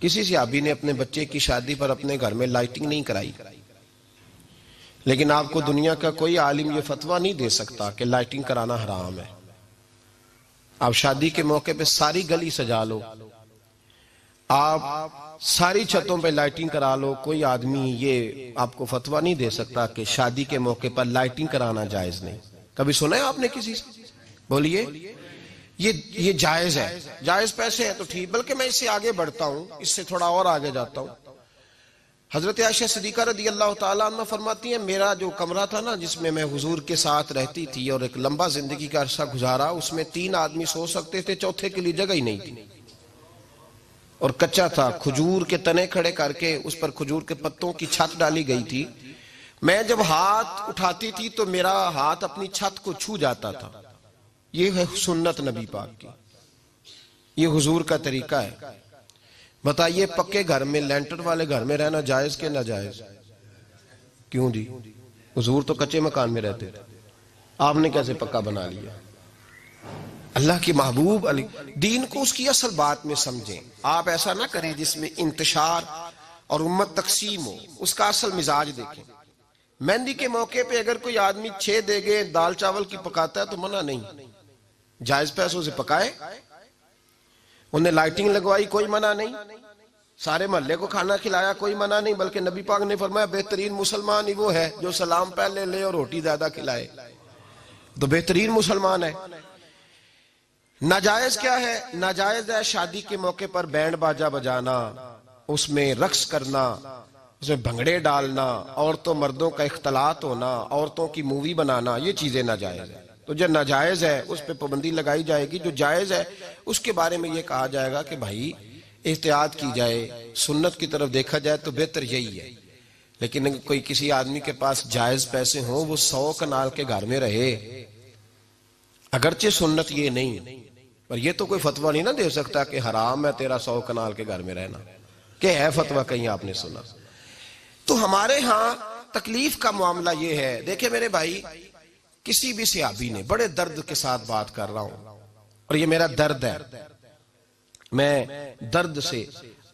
किसी सहाबी ने अपने बच्चे की शादी पर अपने घर में लाइटिंग नहीं कराई, लेकिन आपको दुनिया का कोई आलिम ये फतवा नहीं दे सकता कि लाइटिंग कराना हराम है। आप शादी के मौके पे सारी गली सजा लो, आप सारी छतों पे लाइटिंग करा लो, कोई आदमी ये आपको फतवा नहीं दे सकता कि शादी के मौके पर लाइटिंग कराना जायज नहीं। कभी सुना है आपने किसी से? बोलिए, ये जायज है। जायज पैसे हैं तो ठीक, बल्कि मैं इससे आगे बढ़ता हूं, इससे थोड़ा और आगे जाता हूं। हजरत आयशा सिद्दीका रदी अल्लाह ताला अन्हा फरमाती हैं, मेरा जो कमरा था ना जिसमें मैं हुजूर के साथ रहती थी और एक लंबा जिंदगी का अरसा गुजारा, उसमें 3 आदमी सो सकते थे, चौथे के लिए जगह ही नहीं थी और कच्चा था। खजूर के तने खड़े करके उस पर खजूर के पत्तों की छत डाली गई थी। मैं जब हाथ उठाती थी तो मेरा हाथ अपनी छत को छू जाता था। ये है सुन्नत नबी पाक की, ये हुजूर का तरीका है। बताइए, पक्के घर में, लेंटर वाले घर में रहना जायज के ना जायज? क्यों जी? हुजूर तो कच्चे मकान में रहते थे, आपने कैसे पक्का बना लिया? अल्लाह की महबूब अली दीन को उसकी असल बात में समझें। आप ऐसा ना करें जिसमें इंतशार और उम्मत तकसीम हो, उसका असल मिजाज देखें। मेहंदी के मौके पे अगर कोई आदमी 6 देगे दाल चावल की पकाता है तो मना नहीं, जायज पैसों से पकाए। उन्हें लाइटिंग लगवाई, कोई मना नहीं। सारे मोहल्ले को खाना खिलाया, कोई मना नहीं। बल्कि नबी पाक ने फरमाया, बेहतरीन मुसलमान ही वो है जो सलाम पहले ले और रोटी ज्यादा खिलाए, तो बेहतरीन मुसलमान है। नाजायज क्या है? नाजायज है शादी के मौके पर बैंड बाजा बजाना, उसमें रक्स करना, उसमें भंगड़े डालना, औरतों मर्दों का इख्तलात होना, औरतों की मूवी बनाना, ये चीजें नाजायज है। तो जो नाजायज है उस पर पाबंदी लगाई जाएगी, जो जायज है उसके बारे में ये कहा जाएगा कि भाई एहतियात की जाए, सुन्नत की तरफ देखा जाए तो बेहतर यही है। लेकिन अगर कोई किसी आदमी के पास जायज पैसे हो, वो 100 कनाल के घर में रहे, अगरचे सुन्नत ये नहीं, पर ये तो कोई फतवा नहीं ना दे सकता कि हराम है तेरा 100 कनाल के घर में रहना। क्या है फतवा कहीं आपने सुना? तो हमारे यहाँ तकलीफ का मामला ये है। देखे मेरे भाई, किसी भी सहाबी ने, बड़े दर्द के साथ बात कर रहा हूं और ये मेरा दर्द है, मैं दर्द से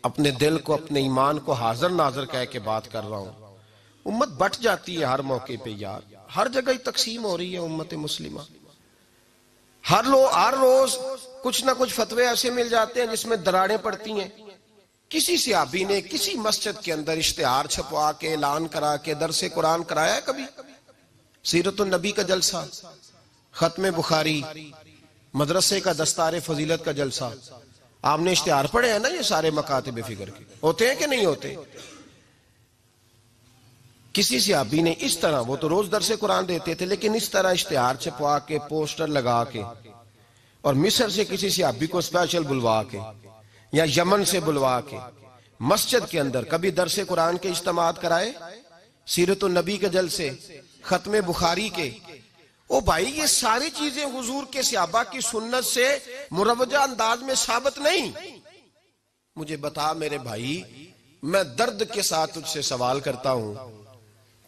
अपने दिल को, अपने ईमान को हाजिर नाजर कह के बात कर रहा हूं। उम्मत बट जाती है हर मौके पे यार, हर जगह ही तकसीम हो रही है उम्मत मुस्लिमा। हर रोज कुछ ना कुछ फतवे ऐसे मिल जाते हैं जिसमें दरारें पड़ती हैं। किसी सहाबी ने किसी मस्जिद के अंदर इश्तिहार छपवा के, ऐलान करा के दरसे कुरान कराया है कभी? सीरतुन नबी का जलसा, खत्म बुखारी, मदरसे का दस्तार फजीलत का जलसा, आपने इश्तिहार पढ़े हैं ना? ये सारे मकातिब फिक्र के होते हैं कि नहीं होते? किसी सहाबी ने इस तरह, वो तो रोज दरसे कुरान देते थे, लेकिन इस तरह इश्तिहार छपवा के, पोस्टर लगा के, और मिस्र से किसी सहाबी को स्पेशल बुलवा के या यमन से बुलवा के मस्जिद के अंदर कभी दरसे कुरान के इज्तिमात कराए, सीरतुन नबी के जलसे, खत्म बुखारी के? ओ भाई, ये सारी चीजें हुजूर के सहाबा की सुन्नत से मुरवजा अंदाज में साबित नहीं। मुझे बता मेरे भाई, मैं दर्द के साथ तुझसे सवाल करता हूं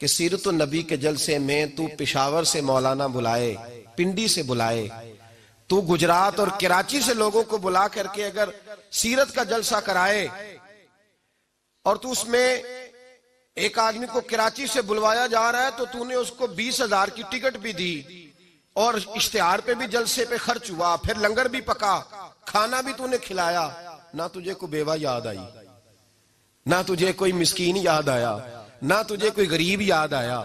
कि सीरतुन नबी के जलसे में तू पेशावर से मौलाना बुलाए, पिंडी से बुलाए, तू गुजरात और कराची से लोगों को बुला करके अगर सीरत का जलसा कराए और तू उसमें एक आदमी को कराची से बुलवाया जा रहा है तो तूने उसको 20,000 की टिकट भी दी और इश्तिहार पे भी जलसे पे खर्च हुआ, फिर लंगर भी पका, खाना भी तूने खिलाया, ना तुझे कोई बेवा याद आई, ना तुझे कोई मिस्कीन याद आया, ना तुझे कोई गरीब याद आया।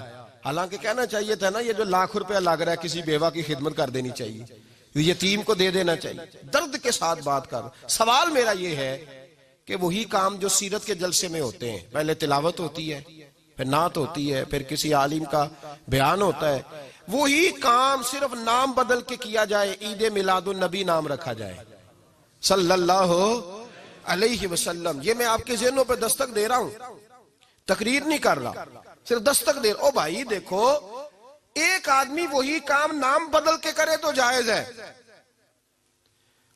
हालांकि कहना चाहिए था ना, ये जो लाख रुपया लग रहा है किसी बेवा की खिदमत कर देनी चाहिए, यतीम को दे देना चाहिए। दर्द के साथ बात कर। सवाल मेरा ये है कि वही काम जो सीरत के जलसे में होते हैं, पहले तिलावत होती है, फिर नात होती है, फिर किसी आलिम का बयान होता है, वही काम सिर्फ नाम बदल के किया जाए, ईद मिलादुन नबी नाम रखा जाए सल्लल्लाहु अलैहि वसल्लम। ये मैं आपके ज़हनों पे दस्तक दे रहा हूं, तकरीर नहीं कर रहा, सिर्फ दस्तक दे रहा। ओ भाई देखो, एक आदमी वही काम नाम बदल के करे तो जायज है,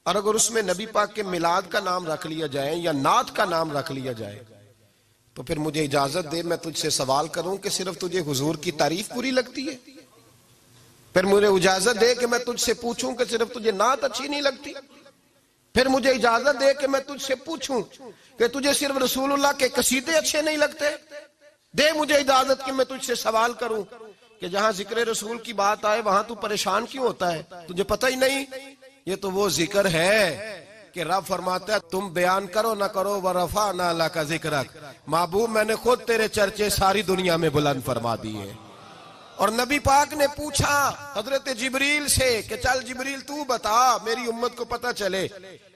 और अगर उसमें नबी पाक के मिलाद का नाम रख लिया जाए या नात का नाम रख लिया जाए तो फिर मुझे इजाजत दे, मैं तुझसे सवाल करूं कि सिर्फ तुझे हुजूर की तारीफ पूरी लगती है? फिर मुझे इजाजत दे कि मैं तुझसे पूछूं कि सिर्फ तुझे नात अच्छी नहीं लगती? फिर मुझे इजाजत दे कि मैं तुझसे पूछूं कि तुझे सिर्फ रसूलुल्लाह के कसीदे अच्छे नहीं लगते? दे मुझे इजाजत कि मैं तुझसे सवाल करूं कि जहां जिक्र रसूल की बात आए वहां तू परेशान क्यों होता है? तुझे पता ही नहीं ये तो वो जिक्र है कि रब फरमाता है तुम बयान करो ना करो व रफा ना ला का जिक्रक, महबूब मैंने खुद तेरे चर्चे सारी दुनिया में बुलंद फरमा दिए। और नबी पाक ने पूछा हजरत जिब्रील से कि चल जिब्रील तू बता मेरी उम्मत को पता चले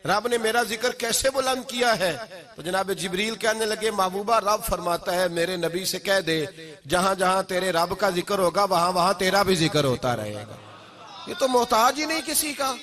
रब ने मेरा जिक्र कैसे बुलंद किया है। तो जनाब जिब्रील कहने लगे महबूबा रब फरमाता है मेरे नबी से कह दे जहां जहां तेरे रब का जिक्र होगा वहां वहां तेरा भी जिक्र होता रहेगा। ये तो मोहताज ही नहीं किसी का।